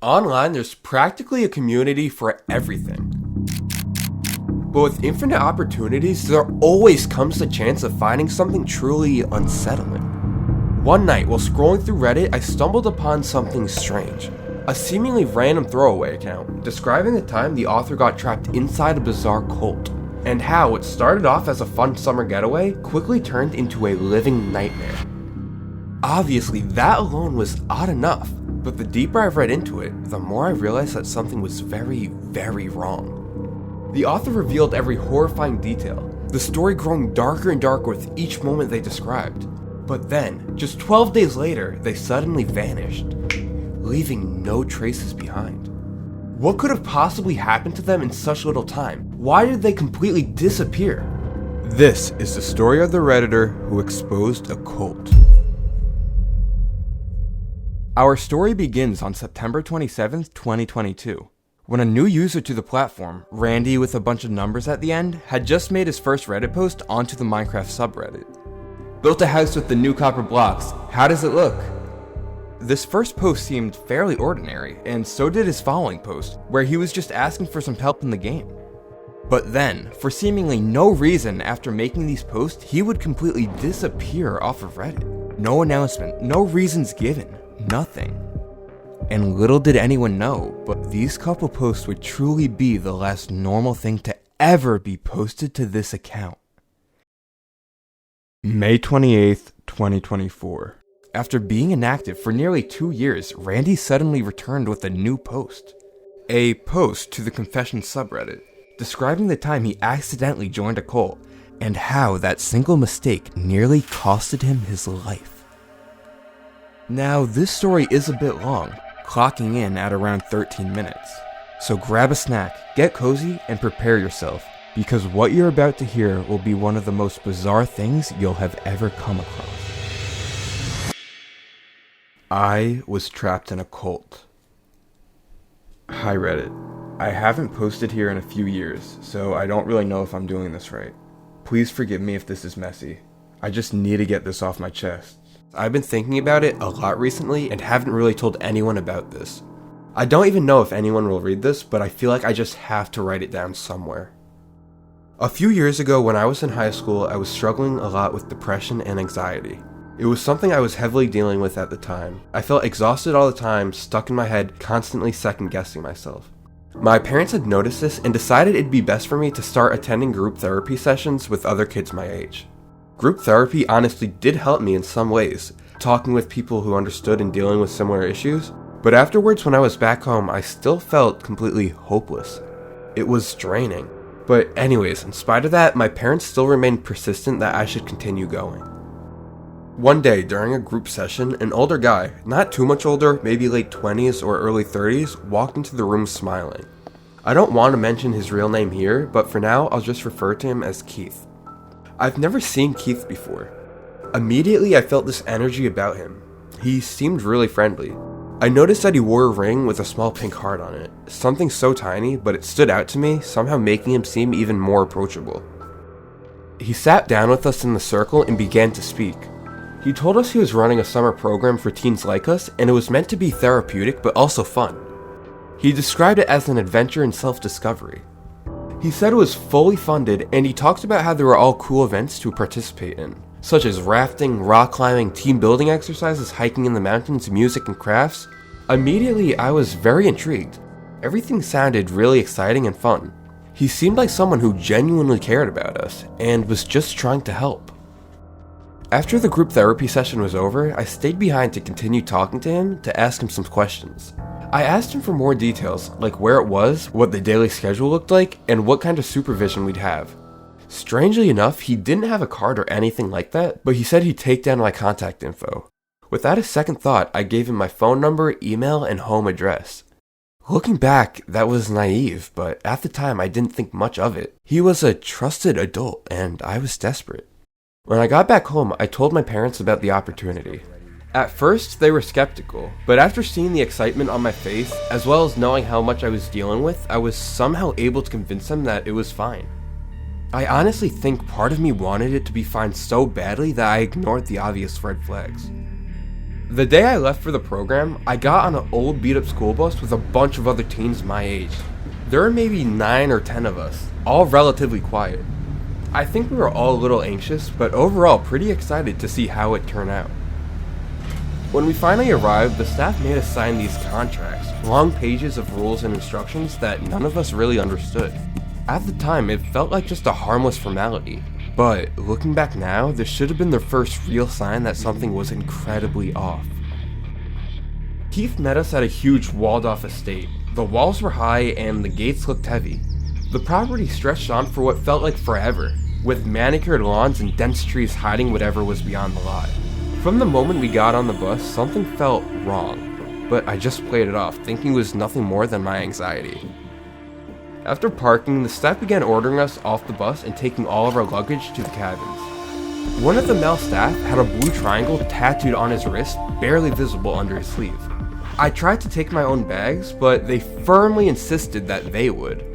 Online, there's practically a community for everything. But with infinite opportunities, there always comes the chance of finding something truly unsettling. One night, while scrolling through Reddit, I stumbled upon something strange. A seemingly random throwaway account, describing the time the author got trapped inside a bizarre cult, and how what started off as a fun summer getaway quickly turned into a living nightmare. Obviously, that alone was odd enough, but the deeper I've read into it, the more I realized that something was very, very wrong. The author revealed every horrifying detail, the story growing darker and darker with each moment they described. But then, just 12 days later, they suddenly vanished, leaving no traces behind. What could have possibly happened to them in such little time? Why did they completely disappear? This is the story of the Redditor who exposed a cult. Our story begins on September 27th, 2022, when a new user to the platform, Randy with a bunch of numbers at the end, had just made his first Reddit post onto the Minecraft subreddit. Built a house with the new copper blocks. How does it look? This first post seemed fairly ordinary, and so did his following post, where he was just asking for some help in the game. But then, for seemingly no reason after making these posts, he would completely disappear off of Reddit. No announcement, no reasons given. Nothing. And little did anyone know, but these couple posts would truly be the last normal thing to ever be posted to this account. May 28th, 2024. After being inactive for nearly 2 years, Randy suddenly returned with a new post. A post to the Confession subreddit, describing the time he accidentally joined a cult, and how that single mistake nearly costed him his life. Now, this story is a bit long, clocking in at around 13 minutes. So grab a snack, get cozy, and prepare yourself, because what you're about to hear will be one of the most bizarre things you'll have ever come across. I was trapped in a cult. Hi Reddit. I haven't posted here in a few years, so I don't really know if I'm doing this right. Please forgive me if this is messy. I just need to get this off my chest. I've been thinking about it a lot recently and haven't really told anyone about this. I don't even know if anyone will read this, but I feel like I just have to write it down somewhere. A few years ago when I was in high school, I was struggling a lot with depression and anxiety. It was something I was heavily dealing with at the time. I felt exhausted all the time, stuck in my head, constantly second guessing myself. My parents had noticed this and decided it'd be best for me to start attending group therapy sessions with other kids my age. Group therapy honestly did help me in some ways, talking with people who understood and dealing with similar issues, but afterwards when I was back home, I still felt completely hopeless. It was draining. But anyways, in spite of that, my parents still remained persistent that I should continue going. One day during a group session, an older guy, not too much older, maybe late 20s or early 30s, walked into the room smiling. I don't want to mention his real name here, but for now I'll just refer to him as Keith. I've never seen Keith before. Immediately I felt this energy about him. He seemed really friendly. I noticed that he wore a ring with a small pink heart on it. Something so tiny, but it stood out to me, somehow making him seem even more approachable. He sat down with us in the circle and began to speak. He told us he was running a summer program for teens like us, and it was meant to be therapeutic but also fun. He described it as an adventure in self-discovery. He said it was fully funded, and he talked about how there were all cool events to participate in, such as rafting, rock climbing, team building exercises, hiking in the mountains, music, and crafts. Immediately, I was very intrigued. Everything sounded really exciting and fun. He seemed like someone who genuinely cared about us, and was just trying to help. After the group therapy session was over, I stayed behind to continue talking to him to ask him some questions. I asked him for more details, like where it was, what the daily schedule looked like, and what kind of supervision we'd have. Strangely enough, he didn't have a card or anything like that, but he said he'd take down my contact info. Without a second thought, I gave him my phone number, email, and home address. Looking back, that was naive, but at the time I didn't think much of it. He was a trusted adult, and I was desperate. When I got back home, I told my parents about the opportunity. At first, they were skeptical, but after seeing the excitement on my face, as well as knowing how much I was dealing with, I was somehow able to convince them that it was fine. I honestly think part of me wanted it to be fine so badly that I ignored the obvious red flags. The day I left for the program, I got on an old beat-up school bus with a bunch of other teens my age. There were maybe 9 or 10 of us, all relatively quiet. I think we were all a little anxious, but overall pretty excited to see how it turned out. When we finally arrived, the staff made us sign these contracts, long pages of rules and instructions that none of us really understood. At the time, it felt like just a harmless formality, but looking back now, this should have been the first real sign that something was incredibly off. Keith met us at a huge walled-off estate. The walls were high and the gates looked heavy. The property stretched on for what felt like forever, with manicured lawns and dense trees hiding whatever was beyond the lot. From the moment we got on the bus, something felt wrong, but I just played it off, thinking it was nothing more than my anxiety. After parking, the staff began ordering us off the bus and taking all of our luggage to the cabins. One of the male staff had a blue triangle tattooed on his wrist, barely visible under his sleeve. I tried to take my own bags, but they firmly insisted that they would.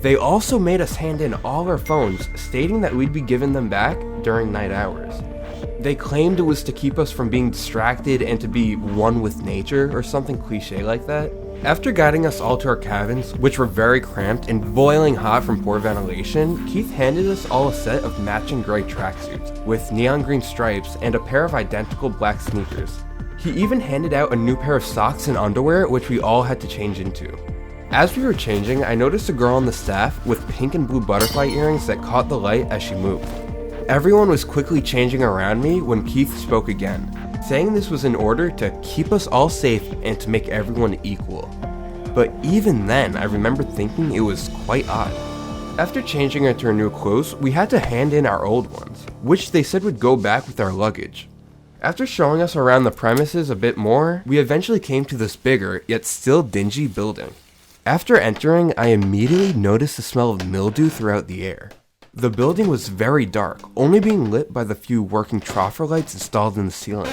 They also made us hand in all our phones, stating that we'd be given them back during night hours. They claimed it was to keep us from being distracted and to be one with nature or something cliche like that. After guiding us all to our cabins, which were very cramped and boiling hot from poor ventilation, Keith handed us all a set of matching gray tracksuits with neon green stripes and a pair of identical black sneakers. He even handed out a new pair of socks and underwear, which we all had to change into. As we were changing, I noticed a girl on the staff with pink and blue butterfly earrings that caught the light as she moved. Everyone was quickly changing around me when Keith spoke again, saying this was in order to keep us all safe and to make everyone equal. But even then, I remember thinking it was quite odd. After changing into our new clothes, we had to hand in our old ones, which they said would go back with our luggage. After showing us around the premises a bit more, we eventually came to this bigger, yet still dingy building. After entering, I immediately noticed the smell of mildew throughout the air. The building was very dark, only being lit by the few working troffer lights installed in the ceiling.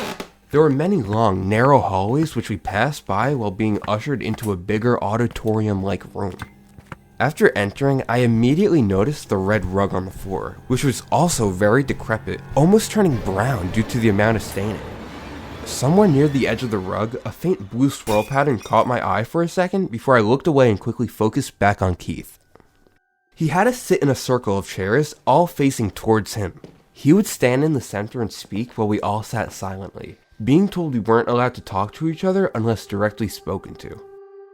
There were many long, narrow hallways which we passed by while being ushered into a bigger auditorium-like room. After entering, I immediately noticed the red rug on the floor, which was also very decrepit, almost turning brown due to the amount of staining. Somewhere near the edge of the rug, a faint blue swirl pattern caught my eye for a second before I looked away and quickly focused back on Keith. He had us sit in a circle of chairs, all facing towards him. He would stand in the center and speak while we all sat silently, being told we weren't allowed to talk to each other unless directly spoken to.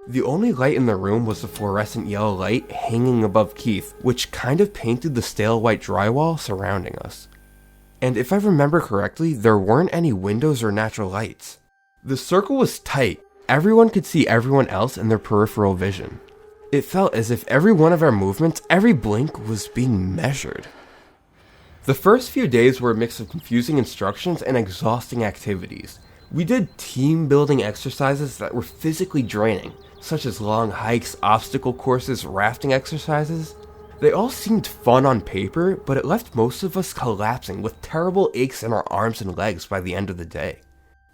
The only light in the room was the fluorescent yellow light hanging above Keith, which kind of painted the stale white drywall surrounding us. And if I remember correctly, there weren't any windows or natural lights. The circle was tight. Everyone could see everyone else in their peripheral vision. It felt as if every one of our movements, every blink, was being measured. The first few days were a mix of confusing instructions and exhausting activities. We did team-building exercises that were physically draining, such as long hikes, obstacle courses, rafting exercises. They all seemed fun on paper, but it left most of us collapsing with terrible aches in our arms and legs by the end of the day.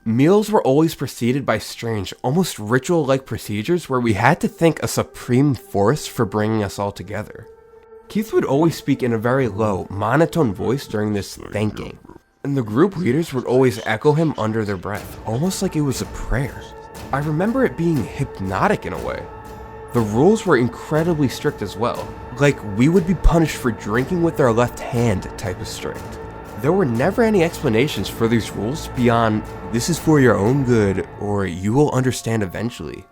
Meals were always preceded by strange, almost ritual-like procedures where we had to thank a supreme force for bringing us all together. Keith would always speak in a very low, monotone voice during this thanking, and the group leaders would always echo him under their breath, almost like it was a prayer. I remember it being hypnotic in a way. The rules were incredibly strict as well, like we would be punished for drinking with our left hand type of strict. There were never any explanations for these rules beyond, this is for your own good, or you will understand eventually.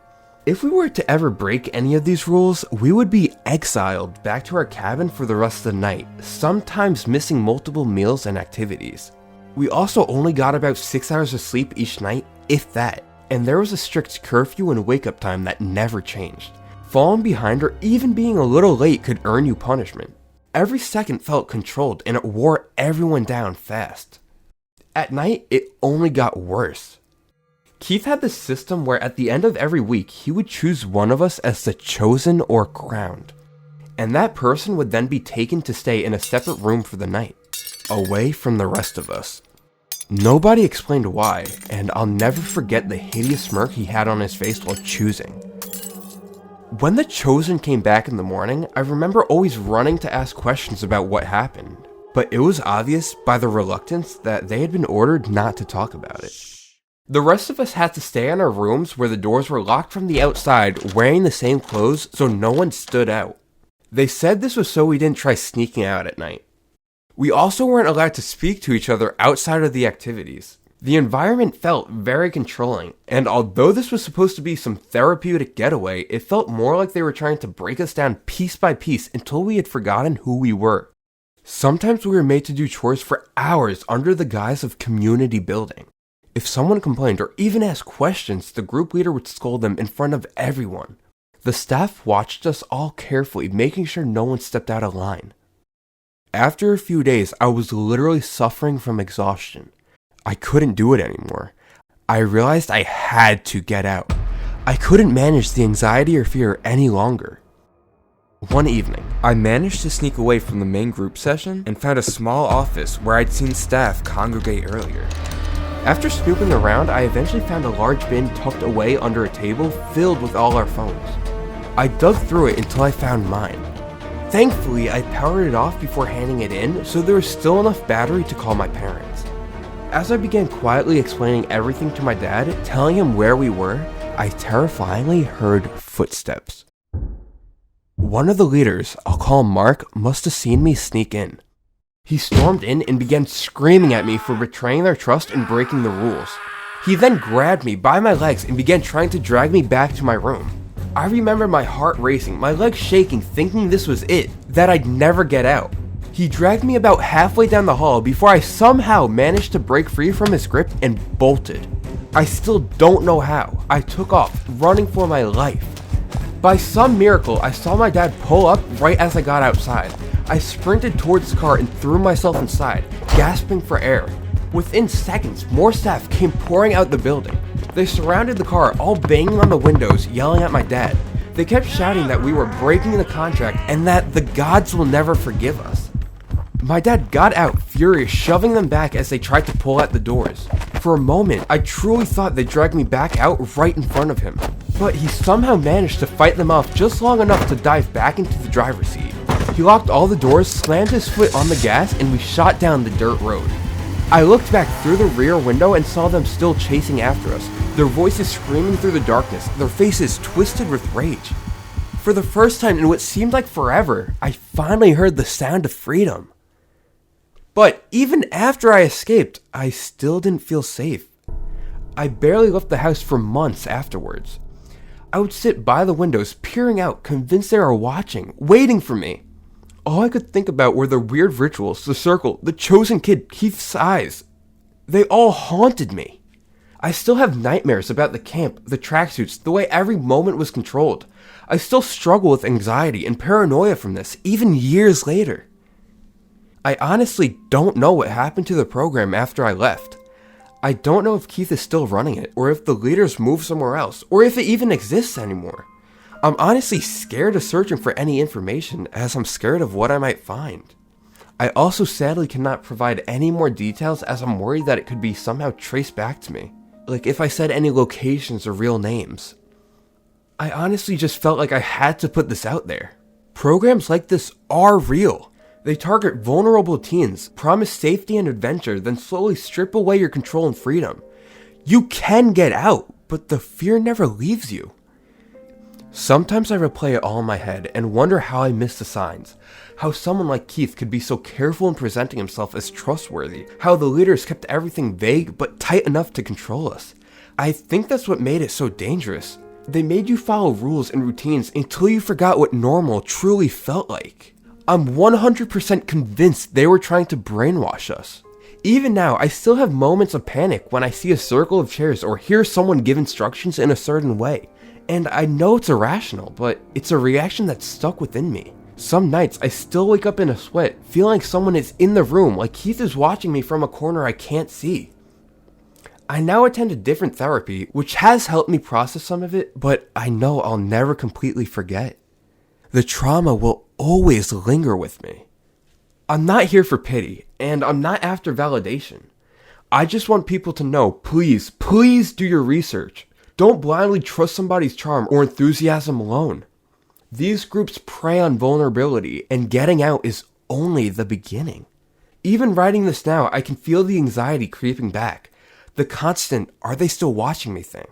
If we were to ever break any of these rules, we would be exiled back to our cabin for the rest of the night, sometimes missing multiple meals and activities. We also only got about 6 hours of sleep each night, if that, and there was a strict curfew and wake-up time that never changed. Falling behind or even being a little late could earn you punishment. Every second felt controlled and it wore everyone down fast. At night, it only got worse. Keith had this system where at the end of every week, he would choose one of us as the chosen or crowned. And that person would then be taken to stay in a separate room for the night, away from the rest of us. Nobody explained why, and I'll never forget the hideous smirk he had on his face while choosing. When the chosen came back in the morning, I remember always running to ask questions about what happened, but it was obvious by the reluctance that they had been ordered not to talk about it. The rest of us had to stay in our rooms where the doors were locked from the outside, wearing the same clothes so no one stood out. They said this was so we didn't try sneaking out at night. We also weren't allowed to speak to each other outside of the activities. The environment felt very controlling, and although this was supposed to be some therapeutic getaway, it felt more like they were trying to break us down piece by piece until we had forgotten who we were. Sometimes we were made to do chores for hours under the guise of community building. If someone complained or even asked questions, the group leader would scold them in front of everyone. The staff watched us all carefully, making sure no one stepped out of line. After a few days, I was literally suffering from exhaustion. I couldn't do it anymore. I realized I had to get out. I couldn't manage the anxiety or fear any longer. One evening, I managed to sneak away from the main group session and found a small office where I'd seen staff congregate earlier. After snooping around, I eventually found a large bin tucked away under a table filled with all our phones. I dug through it until I found mine. Thankfully, I powered it off before handing it in, so there was still enough battery to call my parents. As I began quietly explaining everything to my dad, telling him where we were, I terrifyingly heard footsteps. One of the leaders, I'll call him Mark, must have seen me sneak in. He stormed in and began screaming at me for betraying their trust and breaking the rules. He then grabbed me by my legs and began trying to drag me back to my room. I remember my heart racing, my legs shaking, thinking this was it, that I'd never get out. He dragged me about halfway down the hall before I somehow managed to break free from his grip and bolted. I still don't know how. I took off, running for my life. By some miracle, I saw my dad pull up right as I got outside. I sprinted towards the car and threw myself inside, gasping for air. Within seconds, more staff came pouring out the building. They surrounded the car, all banging on the windows, yelling at my dad. They kept shouting that we were breaking the contract and that the gods will never forgive us. My dad got out, furious, shoving them back as they tried to pull at the doors. For a moment, I truly thought they dragged me back out right in front of him. But he somehow managed to fight them off just long enough to dive back into the driver's seat. He locked all the doors, slammed his foot on the gas, and we shot down the dirt road. I looked back through the rear window and saw them still chasing after us, their voices screaming through the darkness, their faces twisted with rage. For the first time in what seemed like forever, I finally heard the sound of freedom. But even after I escaped, I still didn't feel safe. I barely left the house for months afterwards. I would sit by the windows, peering out, convinced they were watching, waiting for me. All I could think about were the weird rituals, the circle, the chosen kid, Keith's eyes. They all haunted me. I still have nightmares about the camp, the tracksuits, the way every moment was controlled. I still struggle with anxiety and paranoia from this, even years later. I honestly don't know what happened to the program after I left. I don't know if Keith is still running it, or if the leaders moved somewhere else, or if it even exists anymore. I'm honestly scared of searching for any information, as I'm scared of what I might find. I also sadly cannot provide any more details, as I'm worried that it could be somehow traced back to me. Like if I said any locations or real names. I honestly just felt like I had to put this out there. Programs like this are real. They target vulnerable teens, promise safety and adventure, then slowly strip away your control and freedom. You can get out, but the fear never leaves you. Sometimes I replay it all in my head and wonder how I missed the signs. How someone like Keith could be so careful in presenting himself as trustworthy. How the leaders kept everything vague but tight enough to control us. I think that's what made it so dangerous. They made you follow rules and routines until you forgot what normal truly felt like. I'm 100% convinced they were trying to brainwash us. Even now, I still have moments of panic when I see a circle of chairs or hear someone give instructions in a certain way. And I know it's irrational, but it's a reaction that's stuck within me. Some nights, I still wake up in a sweat, feeling like someone is in the room, like Keith is watching me from a corner I can't see. I now attend a different therapy, which has helped me process some of it, but I know I'll never completely forget. The trauma will always linger with me. I'm not here for pity, and I'm not after validation. I just want people to know, please do your research. Don't blindly trust somebody's charm or enthusiasm alone. These groups prey on vulnerability, and getting out is only the beginning. Even writing this now, I can feel the anxiety creeping back. The constant, "are they still watching me" thing.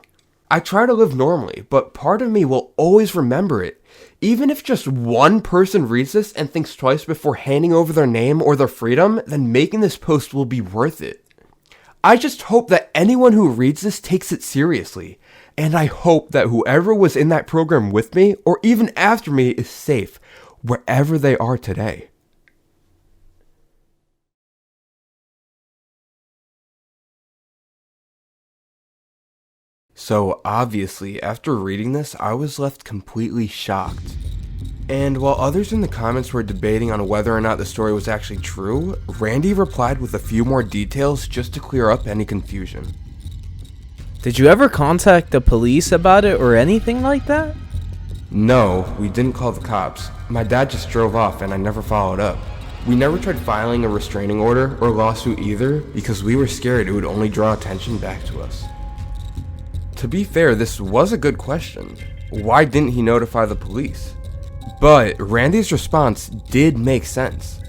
I try to live normally, but part of me will always remember it. Even if just one person reads this and thinks twice before handing over their name or their freedom, then making this post will be worth it. I just hope that anyone who reads this takes it seriously. And I hope that whoever was in that program with me, or even after me, is safe, wherever they are today. So obviously, after reading this, I was left completely shocked. And while others in the comments were debating on whether or not the story was actually true, Randy replied with a few more details just to clear up any confusion. Did you ever contact the police about it or anything like that? No, we didn't call the cops. My dad just drove off and I never followed up. We never tried filing a restraining order or lawsuit either because we were scared it would only draw attention back to us. To be fair, this was a good question. Why didn't he notify the police? But Randy's response did make sense.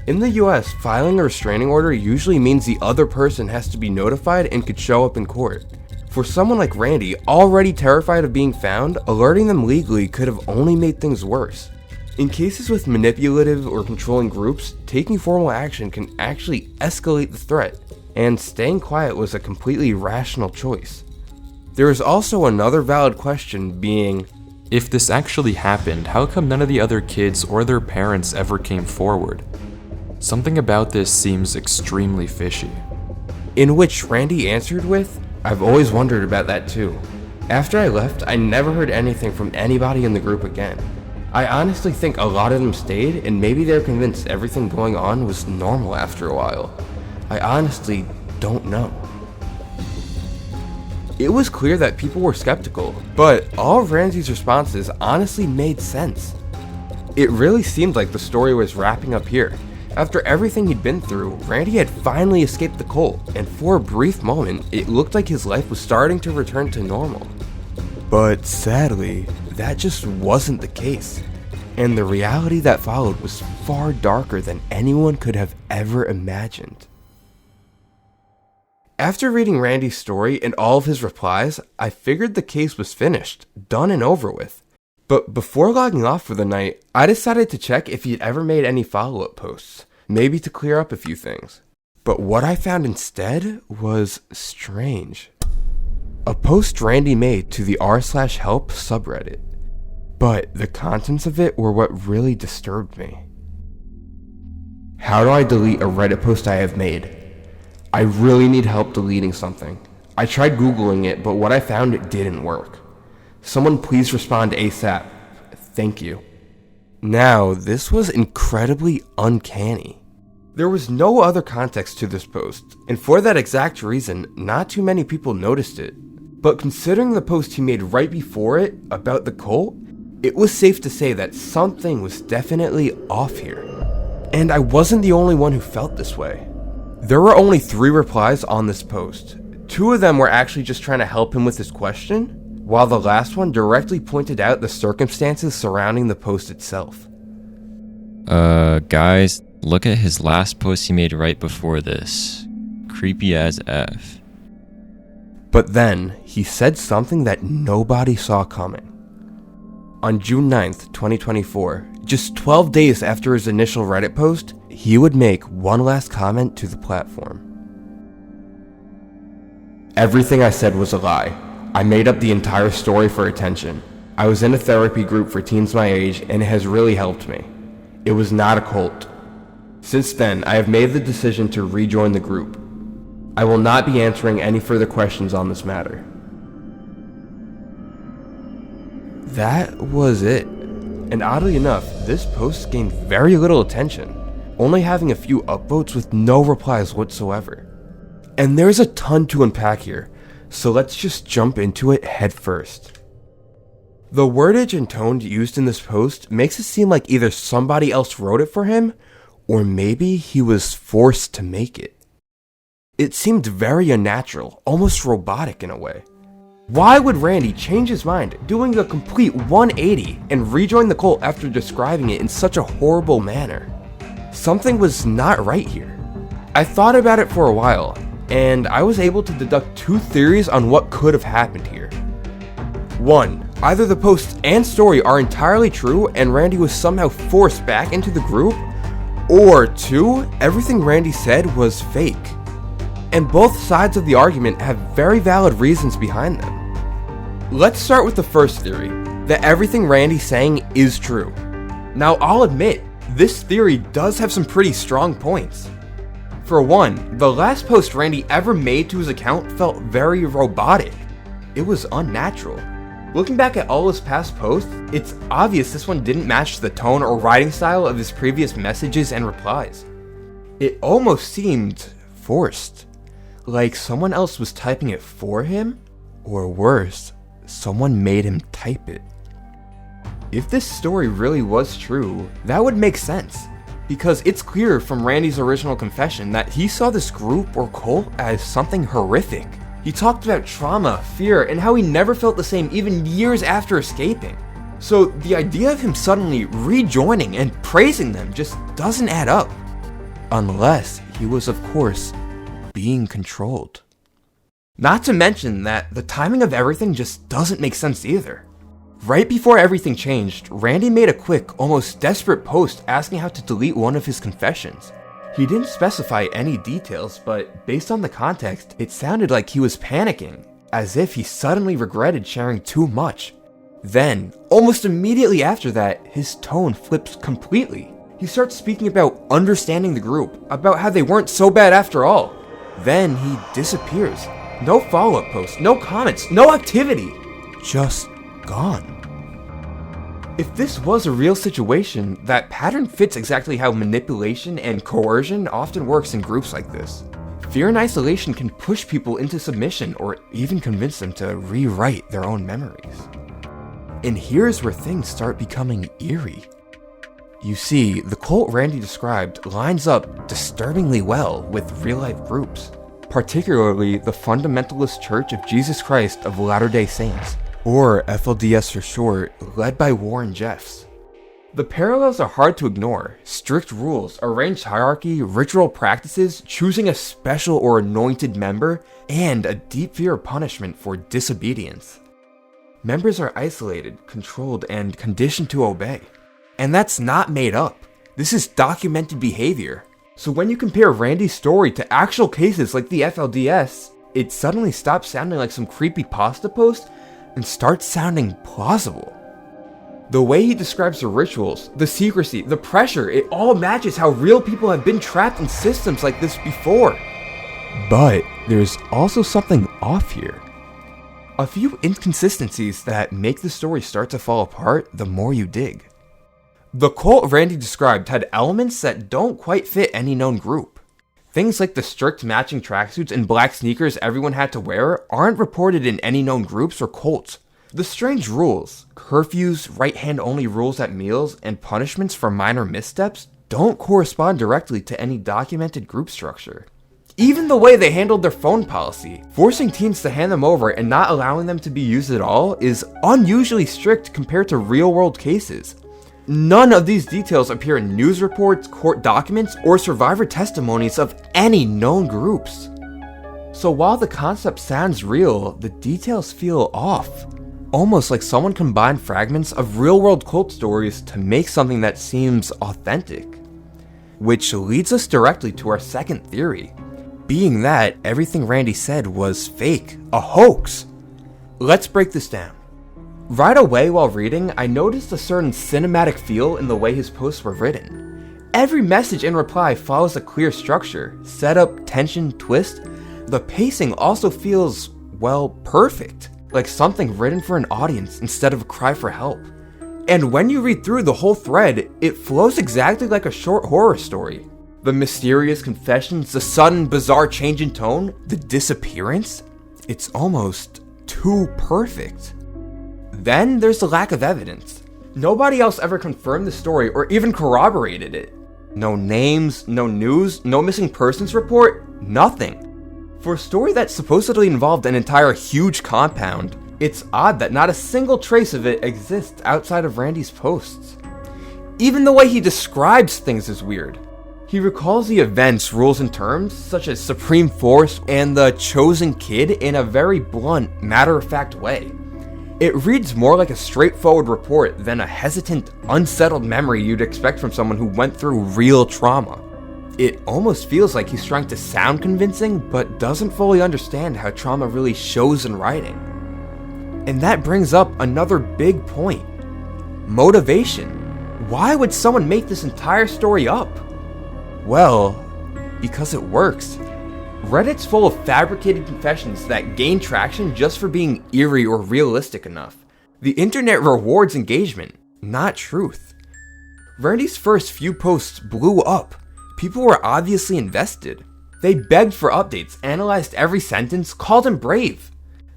In the US, filing a restraining order usually means the other person has to be notified and could show up in court. For someone like Randy, already terrified of being found, alerting them legally could have only made things worse. In cases with manipulative or controlling groups, taking formal action can actually escalate the threat, and staying quiet was a completely rational choice. There is also another valid question being, if this actually happened, how come none of the other kids or their parents ever came forward? Something about this seems extremely fishy. In which Randy answered with, "I've always wondered about that too. After I left, I never heard anything from anybody in the group again. I honestly think a lot of them stayed and maybe they're convinced everything going on was normal after a while. I honestly don't know." It was clear that people were skeptical, but all of Randy's responses honestly made sense. It really seemed like the story was wrapping up here. After everything he'd been through, Randy had finally escaped the cult, and for a brief moment, it looked like his life was starting to return to normal. But sadly, that just wasn't the case, and the reality that followed was far darker than anyone could have ever imagined. After reading Randy's story and all of his replies, I figured the case was finished, done and over with. But before logging off for the night, I decided to check if he'd ever made any follow-up posts, maybe to clear up a few things. But what I found instead was strange. A post Randy made to the r/help subreddit. But the contents of it were what really disturbed me. "How do I delete a Reddit post I have made? I really need help deleting something. I tried Googling it, but what I found didn't work. Someone please respond ASAP. Thank you." Now, this was incredibly uncanny. There was no other context to this post, and for that exact reason, not too many people noticed it. But considering the post he made right before it about the cult, it was safe to say that something was definitely off here. And I wasn't the only one who felt this way. There were only 3 replies on this post. 2 of them were actually just trying to help him with his question, while the last one directly pointed out the circumstances surrounding the post itself. Guys, look at his last post he made right before this. Creepy as F. But then, he said something that nobody saw coming. On June 9th, 2024, just 12 days after his initial Reddit post, he would make one last comment to the platform. "Everything I said was a lie. I made up the entire story for attention. I was in a therapy group for teens my age and it has really helped me. It was not a cult. Since then, I have made the decision to rejoin the group. I will not be answering any further questions on this matter." That was it. And oddly enough, this post gained very little attention, only having a few upvotes with no replies whatsoever. And there's a ton to unpack here, so let's just jump into it head first. The wordage and tone used in this post makes it seem like either somebody else wrote it for him, or maybe he was forced to make it. It seemed very unnatural, almost robotic in a way. Why would Randy change his mind, doing a complete 180, and rejoin the cult after describing it in such a horrible manner? Something was not right here. I thought about it for a while, and I was able to deduct two theories on what could have happened here. One, either the post and story are entirely true and Randy was somehow forced back into the group, or two, everything Randy said was fake. And both sides of the argument have very valid reasons behind them. Let's start with the first theory, that everything Randy's saying is true. Now, I'll admit, this theory does have some pretty strong points. For one, the last post Randy ever made to his account felt very robotic. It was unnatural. Looking back at all his past posts, it's obvious this one didn't match the tone or writing style of his previous messages and replies. It almost seemed forced, like someone else was typing it for him, or worse, someone made him type it. If this story really was true, that would make sense, because it's clear from Randy's original confession that he saw this group or cult as something horrific. He talked about trauma, fear, and how he never felt the same even years after escaping. So the idea of him suddenly rejoining and praising them just doesn't add up. Unless he was, of course, being controlled. Not to mention that the timing of everything just doesn't make sense either. Right before everything changed, Randy made a quick, almost desperate post asking how to delete one of his confessions. He didn't specify any details, but based on the context, it sounded like he was panicking, as if he suddenly regretted sharing too much. Then, almost immediately after that, his tone flips completely. He starts speaking about understanding the group, about how they weren't so bad after all. Then he disappears. No follow-up posts, no comments, no activity. Just gone. If this was a real situation, that pattern fits exactly how manipulation and coercion often works in groups like this. Fear and isolation can push people into submission or even convince them to rewrite their own memories. And here's where things start becoming eerie. You see, the cult Randy described lines up disturbingly well with real-life groups, particularly the Fundamentalist Church of Jesus Christ of Latter-day Saints, or FLDS for short, led by Warren Jeffs. The parallels are hard to ignore. Strict rules, arranged hierarchy, ritual practices, choosing a special or anointed member, and a deep fear of punishment for disobedience. Members are isolated, controlled, and conditioned to obey. And that's not made up. This is documented behavior. So when you compare Randy's story to actual cases like the FLDS, it suddenly stops sounding like some creepy pasta post and starts sounding plausible. The way he describes the rituals, the secrecy, the pressure, it all matches how real people have been trapped in systems like this before. But there's also something off here. A few inconsistencies that make the story start to fall apart the more you dig. The cult Randy described had elements that don't quite fit any known group. Things like the strict matching tracksuits and black sneakers everyone had to wear aren't reported in any known groups or cults. The strange rules, curfews, right-hand only rules at meals, and punishments for minor missteps don't correspond directly to any documented group structure. Even the way they handled their phone policy, forcing teens to hand them over and not allowing them to be used at all, is unusually strict compared to real-world cases. None of these details appear in news reports, court documents, or survivor testimonies of any known groups. So while the concept sounds real, the details feel off. Almost like someone combined fragments of real-world cult stories to make something that seems authentic. Which leads us directly to our second theory, being that everything Randy said was fake, a hoax. Let's break this down. Right away while reading, I noticed a certain cinematic feel in the way his posts were written. Every message and reply follows a clear structure, setup, tension, twist. The pacing also feels, well, perfect, like something written for an audience instead of a cry for help. And when you read through the whole thread, it flows exactly like a short horror story. The mysterious confessions, the sudden bizarre change in tone, the disappearance, it's almost too perfect. Then there's the lack of evidence. Nobody else ever confirmed the story or even corroborated it. No names, no news, no missing persons report, nothing. For a story that supposedly involved an entire huge compound, it's odd that not a single trace of it exists outside of Randy's posts. Even the way he describes things is weird. He recalls the events, rules, and terms, such as Supreme Force and the Chosen Kid, in a very blunt, matter-of-fact way. It reads more like a straightforward report than a hesitant, unsettled memory you'd expect from someone who went through real trauma. It almost feels like he's trying to sound convincing, but doesn't fully understand how trauma really shows in writing. And that brings up another big point. Motivation. Why would someone make this entire story up? Well, because it works. Reddit's full of fabricated confessions that gain traction just for being eerie or realistic enough. The internet rewards engagement, not truth. Randy's first few posts blew up. People were obviously invested. They begged for updates, analyzed every sentence, called him brave.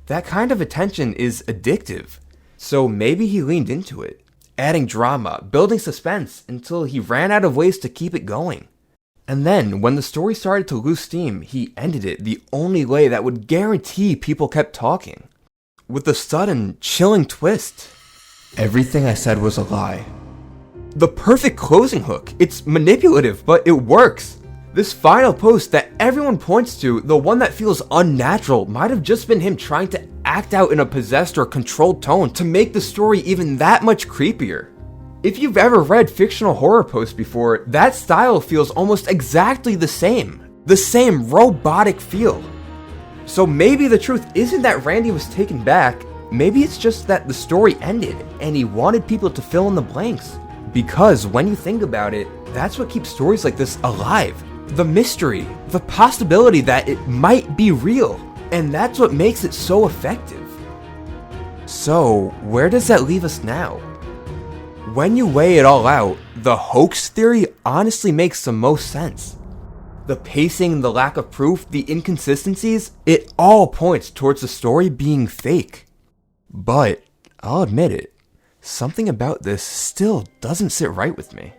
That kind of attention is addictive. So maybe he leaned into it, adding drama, building suspense until he ran out of ways to keep it going. And then, when the story started to lose steam, he ended it the only way that would guarantee people kept talking. With a sudden, chilling twist. Everything I said was a lie. The perfect closing hook. It's manipulative, but it works. This final post that everyone points to, the one that feels unnatural, might have just been him trying to act out in a possessed or controlled tone to make the story even that much creepier. If you've ever read fictional horror posts before, that style feels almost exactly the same. The same robotic feel. So maybe the truth isn't that Randy was taken back, maybe it's just that the story ended and he wanted people to fill in the blanks. Because when you think about it, that's what keeps stories like this alive. The mystery, the possibility that it might be real. And that's what makes it so effective. So, where does that leave us now? When you weigh it all out, the hoax theory honestly makes the most sense. The pacing, the lack of proof, the inconsistencies, it all points towards the story being fake. But, I'll admit it, something about this still doesn't sit right with me.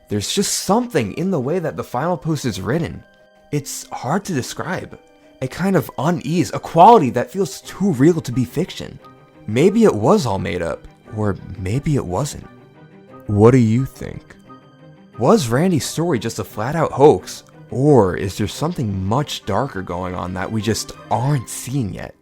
There's just something in the way that the final post is written. It's hard to describe. A kind of unease, a quality that feels too real to be fiction. Maybe it was all made up, or maybe it wasn't. What do you think? Was Randy's story just a flat-out hoax, or is there something much darker going on that we just aren't seeing yet?